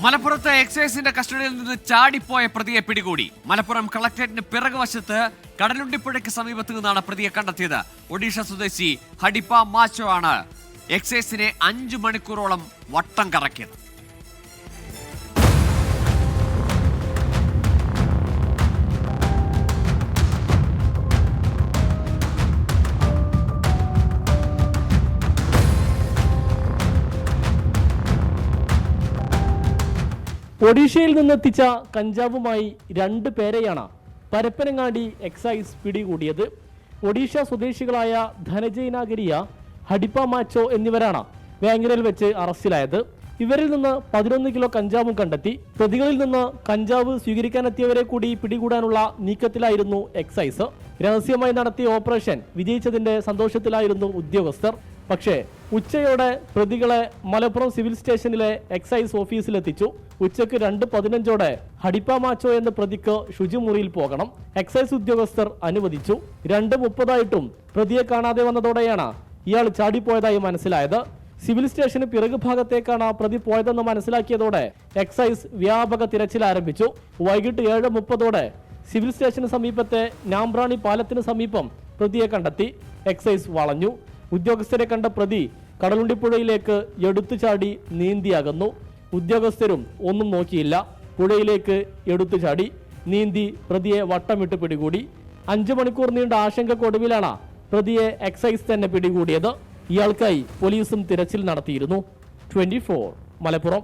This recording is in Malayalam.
മലപ്പുറത്ത് എക്സൈസിന്റെ കസ്റ്റഡിയിൽ നിന്ന് ചാടിപ്പോയ പ്രതിയെ പിടികൂടി. മലപ്പുറം കളക്ടറേറ്റിന് പിറകുവശത്ത് കടലുണ്ടിപ്പുഴയ്ക്ക് സമീപത്ത് നിന്നാണ് പ്രതിയെ കണ്ടെത്തിയത്. ഒഡീഷ സ്വദേശി ഹഡിപ്പ മാച്ചോ ആണ് എക്സൈസിനെ 5 മണിക്കൂറോളം വട്ടം കറക്കിയത്. ഒഡീഷയിൽ നിന്നെത്തിച്ച കഞ്ചാവുമായി 2 പേരെയാണ് പരപ്പനങ്ങാടി എക്സൈസ് പിടികൂടിയത്. ഒഡീഷ സ്വദേശികളായ ധനജയനാഗരിയ, ഹഡിപ്പ മാച്ചോ എന്നിവരാണ് വേങ്ങരയിൽ വെച്ച് അറസ്റ്റിലായത്. ഇവരിൽ നിന്ന് 11 കിലോ കഞ്ചാവും കണ്ടെത്തി. പ്രതികളിൽ നിന്ന് കഞ്ചാവ് സ്വീകരിക്കാനെത്തിയവരെ കൂടി പിടികൂടാനുള്ള നീക്കത്തിലായിരുന്നു എക്സൈസ്. രഹസ്യമായി നടത്തിയ ഓപ്പറേഷൻ വിജയിച്ചതിന്റെ സന്തോഷത്തിലായിരുന്നു ഉദ്യോഗസ്ഥർ. പക്ഷേ ഉച്ചയോടെ പ്രതികളെ മലപ്പുറം സിവിൽ സ്റ്റേഷനിലെ എക്സൈസ് ഓഫീസിലെത്തിച്ചു. ഉച്ചയ്ക്ക് 2:15 ഹഡിപ്പ മാച്ചോ എന്ന പ്രതിക്ക് ശുചിമുറിയിൽ പോകണം. എക്സൈസ് ഉദ്യോഗസ്ഥർ അനുവദിച്ചു. 2:30 പ്രതിയെ കാണാതെ വന്നതോടെയാണ് ഇയാൾ ചാടിപ്പോയതായി മനസ്സിലായത്. സിവിൽ സ്റ്റേഷന് പിറകു ഭാഗത്തേക്കാണ് പ്രതി പോയതെന്ന് മനസ്സിലാക്കിയതോടെ എക്സൈസ് വ്യാപക തിരച്ചിൽ ആരംഭിച്ചു. വൈകിട്ട് 7:30 സിവിൽ സ്റ്റേഷന് സമീപത്തെ നാമ്പ്രാണി പാലത്തിന് സമീപം പ്രതിയെ കണ്ടെത്തി. എക്സൈസ് വളഞ്ഞു. ഉദ്യോഗസ്ഥരെ കണ്ട പ്രതി കടലുണ്ടിപ്പുഴയിലേക്ക് എടുത്തുചാടി നീന്തിയാകുന്നു. ഉദ്യോഗസ്ഥരും ഒന്നും നോക്കിയില്ല. പുഴയിലേക്ക് എടുത്തുചാടി നീന്തി പ്രതിയെ വട്ടമിട്ട് പിടികൂടി. 5 മണിക്കൂർ നീണ്ട ആശങ്കക്കൊടുവിലാണ് പ്രതിയെ എക്സൈസ് തന്നെ പിടികൂടിയത്. ഇയാൾക്കായി പോലീസും തിരച്ചിൽ നടത്തിയിരുന്നു. 24 മലപ്പുറം.